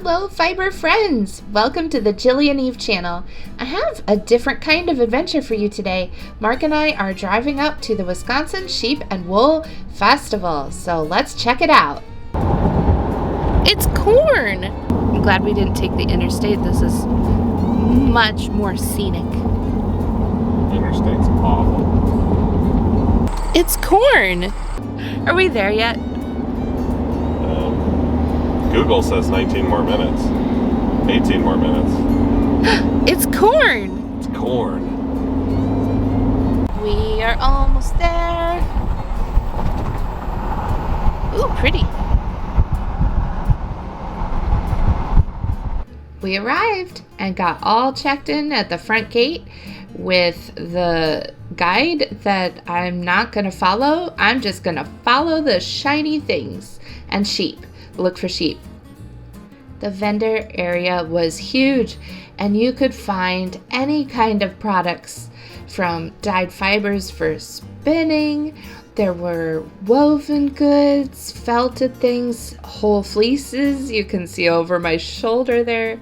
Hello fiber friends! Welcome to the Jillian Eve channel. I have a different kind of adventure for you today. Mark and I are driving up to the Wisconsin Sheep and Wool Festival, so let's check it out. It's corn! I'm glad we didn't take the interstate. This is much more scenic. Interstate's awful. It's corn! Are we there yet? Google says 19 more minutes. 18 more minutes. It's corn! It's corn. We are almost there. Ooh, pretty. We arrived and got all checked in at the front gate with the guide that I'm not going to follow. I'm just going to follow the shiny things and sheep. Look for sheep. The vendor area was huge, and you could find any kind of products from dyed fibers for spinning. There were woven goods, felted things, whole fleeces. You can see over my shoulder there,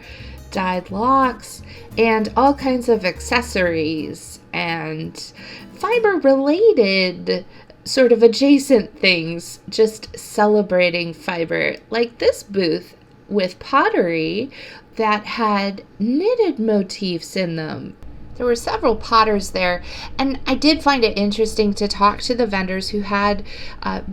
dyed locks, and all kinds of accessories and fiber related sort of adjacent things, just celebrating fiber, like this booth with pottery that had knitted motifs in them. There were several potters there, and I did find it interesting to talk to the vendors who had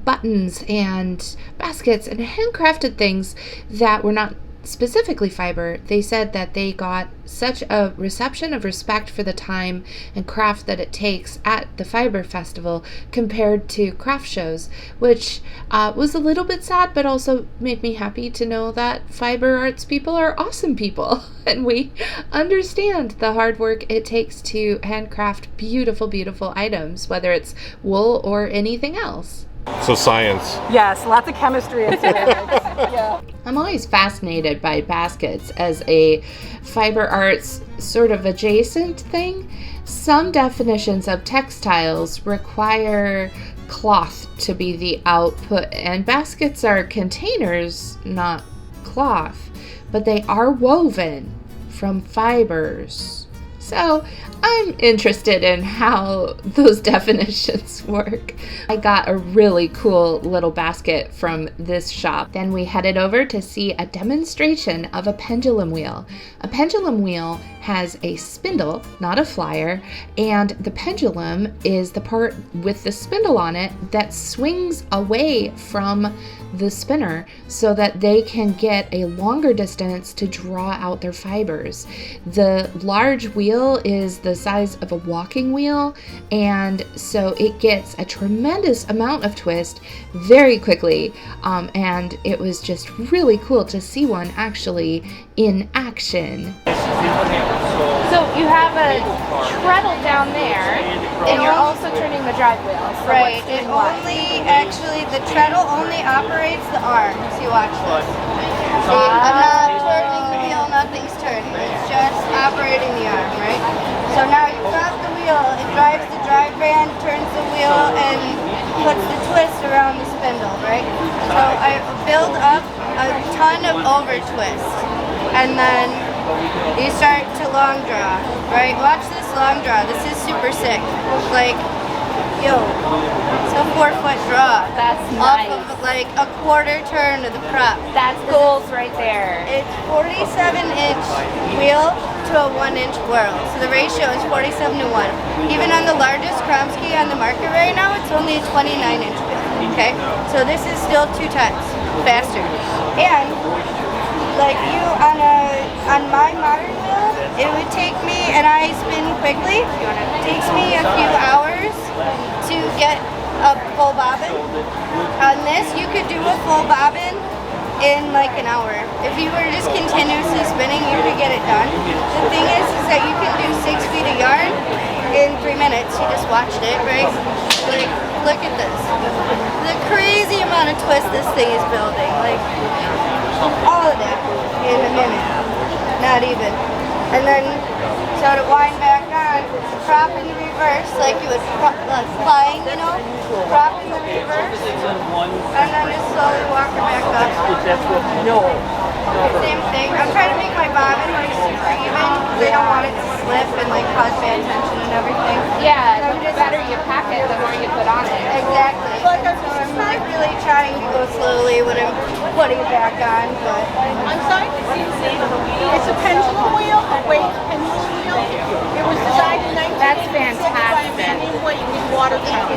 buttons and baskets and handcrafted things that were not specifically fiber. They said that they got such a reception of respect for the time and craft that it takes at the fiber festival compared to craft shows, which was a little bit sad, but also made me happy to know that fiber arts people are awesome people and we understand the hard work it takes to handcraft beautiful, beautiful items, whether it's wool or anything else. So science. Yes, lots of chemistry and ceramics. Yeah. I'm always fascinated by baskets as a fiber arts sort of adjacent thing. Some definitions of textiles require cloth to be the output, and baskets are containers, not cloth, but they are woven from fibers. So I'm interested in how those definitions work. I got a really cool little basket from this shop. Then we headed over to see a demonstration of a pendulum wheel. A pendulum wheel has a spindle, not a flyer, and the pendulum is the part with the spindle on it that swings away from the spinner so that they can get a longer distance to draw out their fibers. The large wheel is the size of a walking wheel, and so it gets a tremendous amount of twist very quickly, and it was just really cool to see one actually in action. So you have a treadle down there, and you're also turning the drive wheel. So right. It only actually the treadle only operates the arms. You watch this. See, I'm not turning the wheel. Nothing's turning. It's just operating the arm, right? So now you've got the wheel. It drives the drive band, turns the wheel, and puts the twist around the spindle, right? So I build up a ton of over twist, and then you start to long draw, right? Watch this long draw. This is super sick. Like, yo, it's a 4-foot draw. That's nice. Off of like a quarter turn of the prop. That's goals right there. It's 47-inch wheel to a 1-inch whirl. So the ratio is 47 to 1. Even on the largest Kromsky on the market right now, it's only a 29-inch wheel. Okay? So this is still 2 times faster. And like you on my modern wheel, it would take me, and I spin quickly, it takes me a few hours to get a full bobbin. On this, you could do a full bobbin in like an hour. If you were just continuously spinning, you could get it done. The thing is that you can do 6 feet of yarn in 3 minutes. You just watched it, right? Like, look at this. The crazy amount of twist this thing is building. Like, all of that in a minute. Not even. And then, so to wind back on, prop in the reverse, like you would flying, you know? Prop in the reverse, and then just slowly walk it back up. Same thing. I'm trying to make my bobbin like super even because I don't want it to slip and like cause bad tension and everything. Yeah, the better you pack it, the more you put on it. Exactly. So I'm like really trying to go slowly when I'm putting it back on, but I'm starting to see the same. It's a pendulum wheel, a weight pendulum wheel. It was designed in 1986 That's by a fantastic. man named Watertown.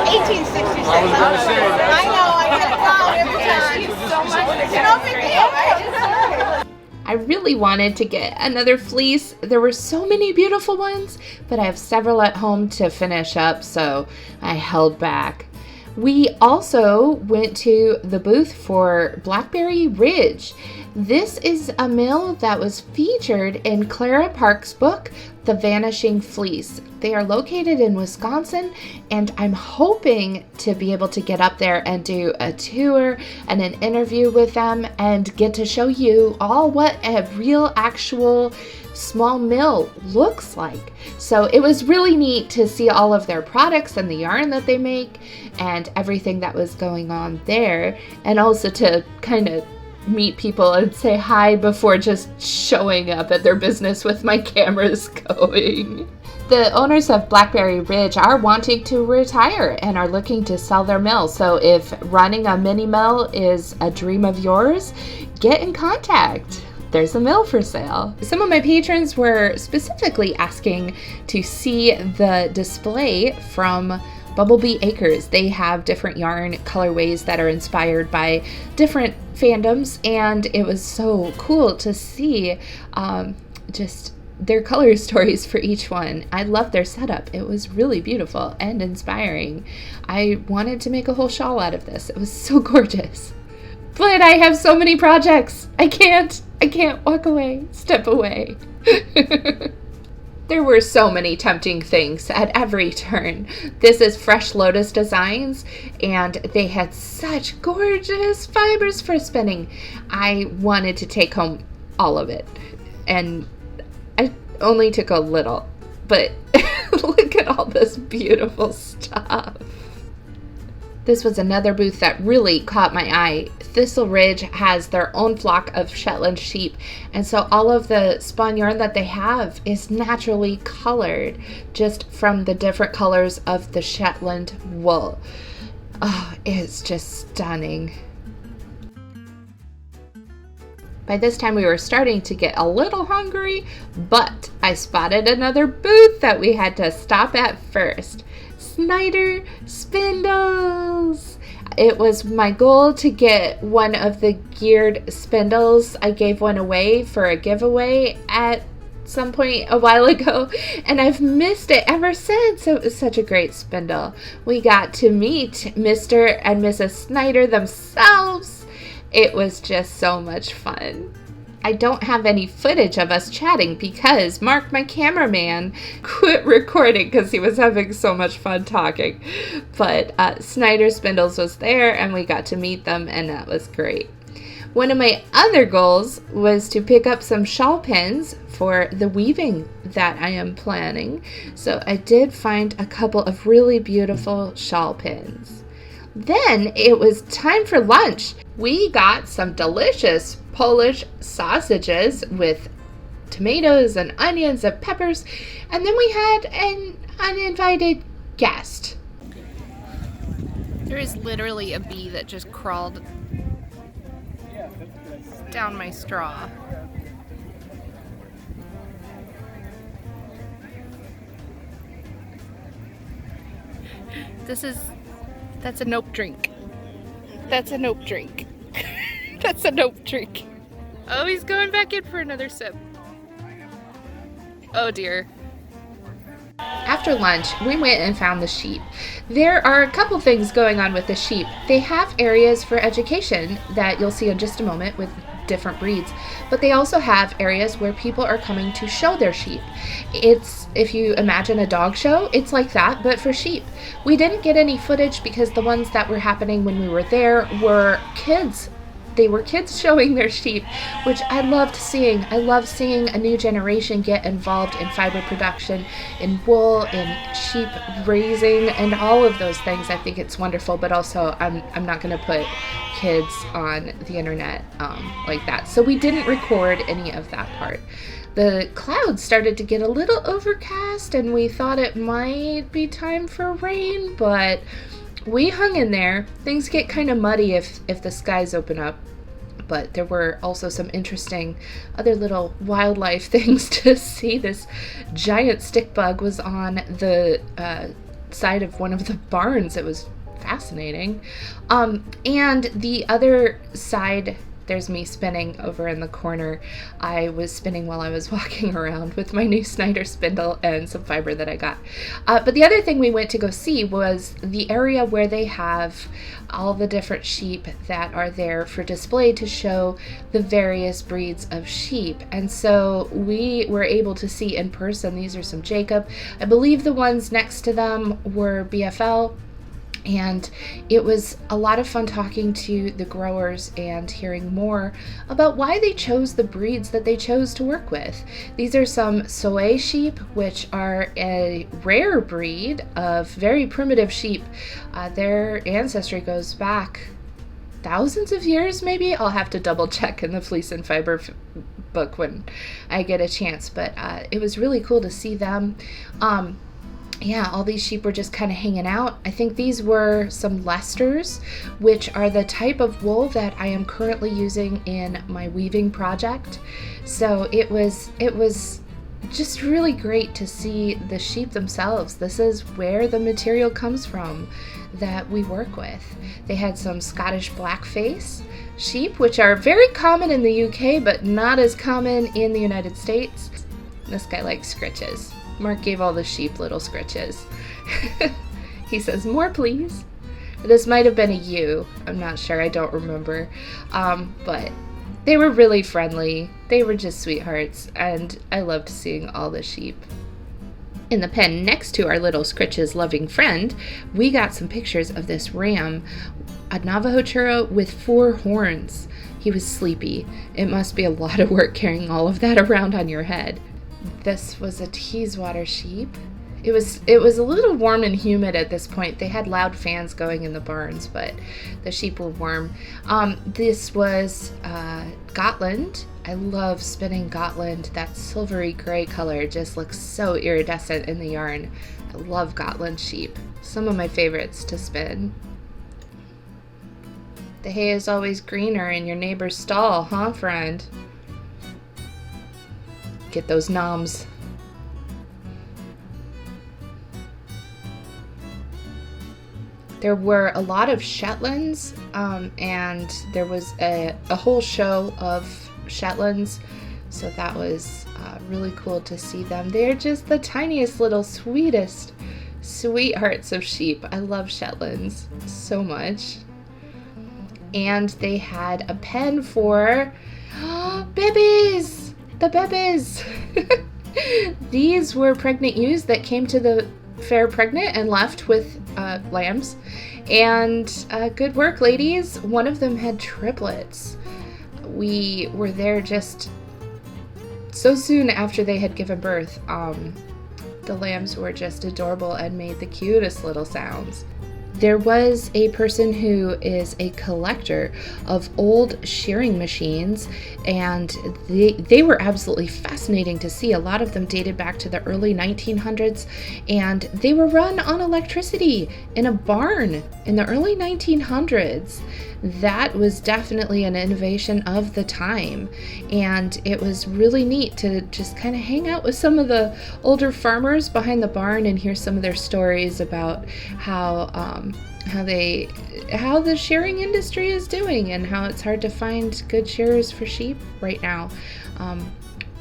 1866. I was gonna say that. I know, I get it wrong every time. Thank you so much for No big deal, right? I really wanted to get another fleece. There were so many beautiful ones, but I have several at home to finish up, so I held back. We also went to the booth for Blackberry Ridge. This is a mill that was featured in Clara Park's book, The Vanishing Fleece. They are located in Wisconsin, and I'm hoping to be able to get up there and do a tour and an interview with them and get to show you all what a real actual small mill looks like. So it was really neat to see all of their products and the yarn that they make and everything that was going on there, and also to kind of meet people and say hi before just showing up at their business with my cameras going. The owners of Blackberry Ridge are wanting to retire and are looking to sell their mill. So if running a mini mill is a dream of yours, get in contact. There's a mill for sale. Some of my patrons were specifically asking to see the display from Bumblebee Acres. They have different yarn colorways that are inspired by different fandoms, and it was so cool to see just their color stories for each one. I love their setup. It was really beautiful and inspiring. I wanted to make a whole shawl out of this. It was so gorgeous. But I have so many projects. I can't walk away, step away. There were so many tempting things at every turn. This is Fresh Lotus Designs, and they had such gorgeous fibers for spinning. I wanted to take home all of it, and I only took a little, but look at all this beautiful stuff. This was another booth that really caught my eye. Thistle Ridge has their own flock of Shetland sheep, and so all of the spun yarn that they have is naturally colored just from the different colors of the Shetland wool. Oh, it's just stunning. By this time we were starting to get a little hungry, but I spotted another booth that we had to stop at first. Snyder Spindles! It was my goal to get one of the geared spindles. I gave one away for a giveaway at some point a while ago, and I've missed it ever since. It was such a great spindle. We got to meet Mr. and Mrs. Snyder themselves. It was just so much fun. I don't have any footage of us chatting because Mark, my cameraman, quit recording because he was having so much fun talking. But Snyder Spindles was there and we got to meet them, and that was great. One of my other goals was to pick up some shawl pins for the weaving that I am planning. So I did find a couple of really beautiful shawl pins. Then it was time for lunch. We got some delicious Polish sausages with tomatoes and onions and peppers, and then we had an uninvited guest. There is literally a bee that just crawled down my straw. That's a nope drink. That's a nope drink. That's a nope drink. Oh, he's going back in for another sip. Oh dear. After lunch, we went and found the sheep. There are a couple things going on with the sheep. They have areas for education that you'll see in just a moment with different breeds, but they also have areas where people are coming to show their sheep. It's, if you imagine a dog show, it's like that, but for sheep. We didn't get any footage because the ones that were happening when we were there were kids they were kids showing their sheep, which I loved seeing. I love seeing a new generation get involved in fiber production, in wool, in sheep raising, and all of those things. I think it's wonderful, but also I'm not going to put kids on the internet like that. So we didn't record any of that part. The clouds started to get a little overcast, and we thought it might be time for rain, but we hung in there. Things get kind of muddy if the skies open up, but there were also some interesting other little wildlife things to see. This giant stick bug was on the side of one of the barns. It was fascinating. And the other side, there's me spinning over in the corner. I was spinning while I was walking around with my new Snyder spindle and some fiber that I got. But the other thing we went to go see was the area where they have all the different sheep that are there for display to show the various breeds of sheep. And so we were able to see in person, these are some Jacob. I believe the ones next to them were BFL. And it was a lot of fun talking to the growers and hearing more about why they chose the breeds that they chose to work with. These are some Soay sheep, which are a rare breed of very primitive sheep. Their ancestry goes back thousands of years, maybe. I'll have to double check in the Fleece and Fiber book when I get a chance, but it was really cool to see them. Yeah, all these sheep were just kind of hanging out. I think these were some Leicesters, which are the type of wool that I am currently using in my weaving project. So it was just really great to see the sheep themselves. This is where the material comes from that we work with. They had some Scottish blackface sheep, which are very common in the UK, but not as common in the United States. This guy likes scritches. Mark gave all the sheep little scritches. He says, "More, please." This might have been a ewe. I'm not sure. I don't remember. But they were really friendly. They were just sweethearts, and I loved seeing all the sheep. In the pen next to our little scritches loving friend, we got some pictures of this ram, a Navajo churro with 4 horns. He was sleepy. It must be a lot of work carrying all of that around on your head. This was a Teeswater sheep. It was a little warm and humid at this point. They had loud fans going in the barns, but the sheep were warm. This was Gotland. I love spinning Gotland. That silvery gray color just looks so iridescent in the yarn. I love Gotland sheep. Some of my favorites to spin. The hay is always greener in your neighbor's stall, huh, friend? Get those noms. There were a lot of Shetlands, and there was a whole show of Shetlands, so that was really cool to see them. They're just the tiniest little sweetest sweethearts of sheep. I love Shetlands so much. And they had a pen for babies! The bebes! These were pregnant ewes that came to the fair pregnant and left with lambs. And good work, ladies. One of them had triplets. We were there just so soon after they had given birth. The lambs were just adorable and made the cutest little sounds. There was a person who is a collector of old shearing machines, and they were absolutely fascinating to see. A lot of them dated back to the early 1900s, and they were run on electricity in a barn in the early 1900s. That was definitely an innovation of the time, and it was really neat to just kind of hang out with some of the older farmers behind the barn and hear some of their stories about how the shearing industry is doing and how it's hard to find good shearers for sheep right now.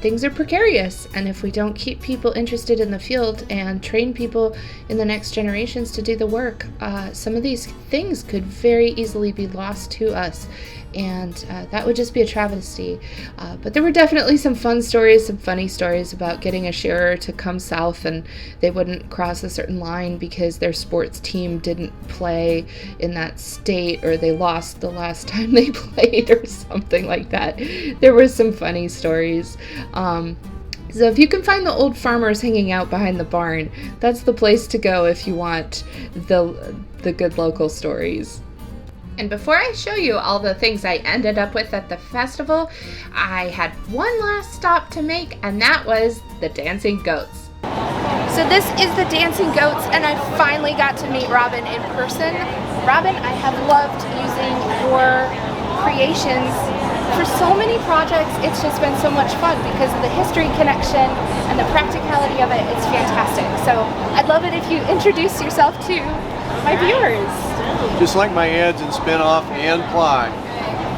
Things are precarious, and if we don't keep people interested in the field and train people in the next generations to do the work, some of these things could very easily be lost to us. and that would just be a travesty. But there were definitely some fun stories, some funny stories about getting a shearer to come south and they wouldn't cross a certain line because their sports team didn't play in that state, or they lost the last time they played or something like that. There were some funny stories. So if you can find the old farmers hanging out behind the barn, that's the place to go if you want the good local stories. And before I show you all the things I ended up with at the festival, I had one last stop to make, and that was the dancing goats. So this is the dancing goats, and I finally got to meet Robin in person. Robin, I have loved using your creations for so many projects. It's just been so much fun because of the history connection and the practicality of it. It's fantastic. So I'd love it if you introduce yourself to my viewers. Just like my ads in Spin-Off and Ply,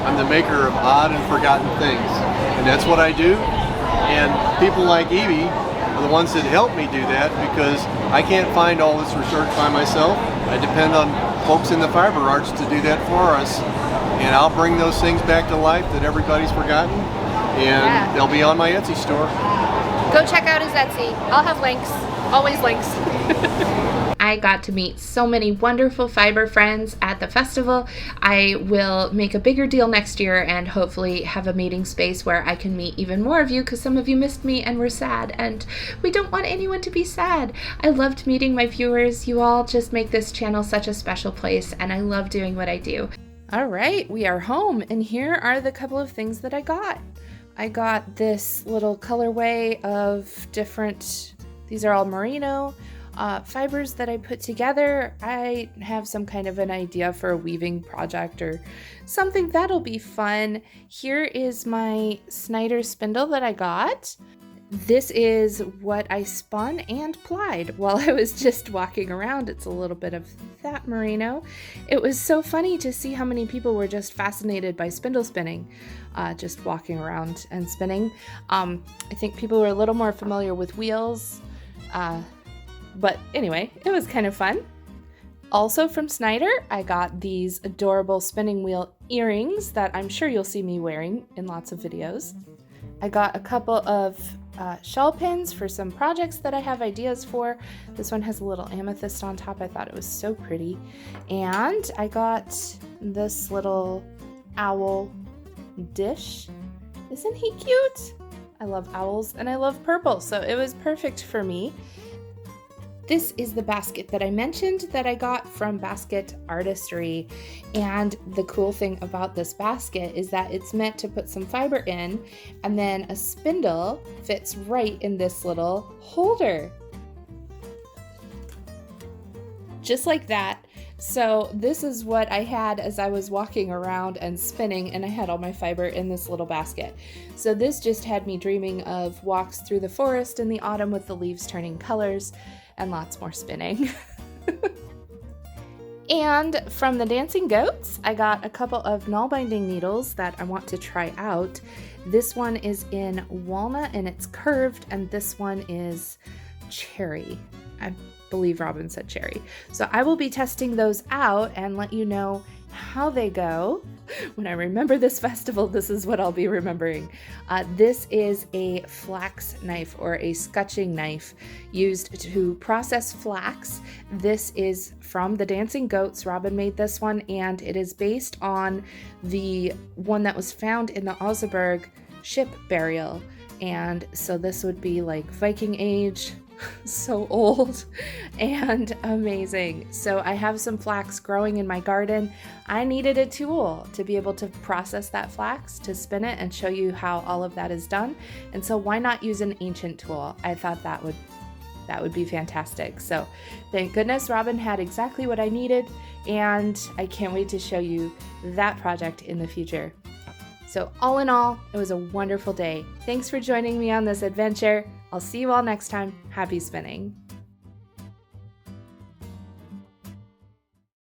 I'm the maker of odd and forgotten things, and that's what I do. And people like Evie are the ones that help me do that, because I can't find all this research by myself. I depend on folks in the fiber arts to do that for us, and I'll bring those things back to life that everybody's forgotten, and they'll be on my Etsy store. Go check out his Etsy. I'll have links. Always links. I got to meet so many wonderful fiber friends at the festival. I will make a bigger deal next year and hopefully have a meeting space where I can meet even more of you, because some of you missed me and were sad, and we don't want anyone to be sad. I loved meeting my viewers. You all just make this channel such a special place, and I love doing what I do. All right, we are home, and here are the couple of things that I got. I got this little colorway of different, these are all merino fibers that I put together. I have some kind of an idea for a weaving project or something that'll be fun. Here is my Snyder spindle that I got. This is what I spun and plied while I was just walking around. It's a little bit of that merino. It was so funny to see how many people were just fascinated by spindle spinning, just walking around and spinning. I think people were a little more familiar with wheels, but anyway, it was kind of fun. Also from Snyder, I got these adorable spinning wheel earrings that I'm sure you'll see me wearing in lots of videos. I got a couple of shawl pins for some projects that I have ideas for. This one has a little amethyst on top. I thought it was so pretty. And I got this little owl dish. Isn't he cute? I love owls and I love purple, so it was perfect for me. This is the basket that I mentioned that I got from Basket Artistry, and the cool thing about this basket is that it's meant to put some fiber in, and then a spindle fits right in this little holder. Just like that. So this is what I had as I was walking around and spinning, and I had all my fiber in this little basket. So this just had me dreaming of walks through the forest in the autumn with the leaves turning colors, and lots more spinning. And from the Dancing Goats, I got a couple of Nalbinding needles that I want to try out. This one is in walnut and it's curved, and this one is cherry. I believe Robin said cherry. So I will be testing those out and let you know how they go. When I remember this festival, this is what I'll be remembering. This is a flax knife, or a scutching knife, used to process flax. This is from the Dancing Goats. Robin made this one, and it is based on the one that was found in the Oseberg ship burial. And so this would be like Viking age, so old and amazing. So I have some flax growing in my garden. I needed a tool to be able to process that flax, to spin it, and show you how all of that is done. And so why not use an ancient tool? I thought that would be fantastic. So thank goodness Robin had exactly what I needed, and I can't wait to show you that project in the future. So all in all, it was a wonderful day. Thanks for joining me on this adventure. I'll see you all next time. Happy spinning.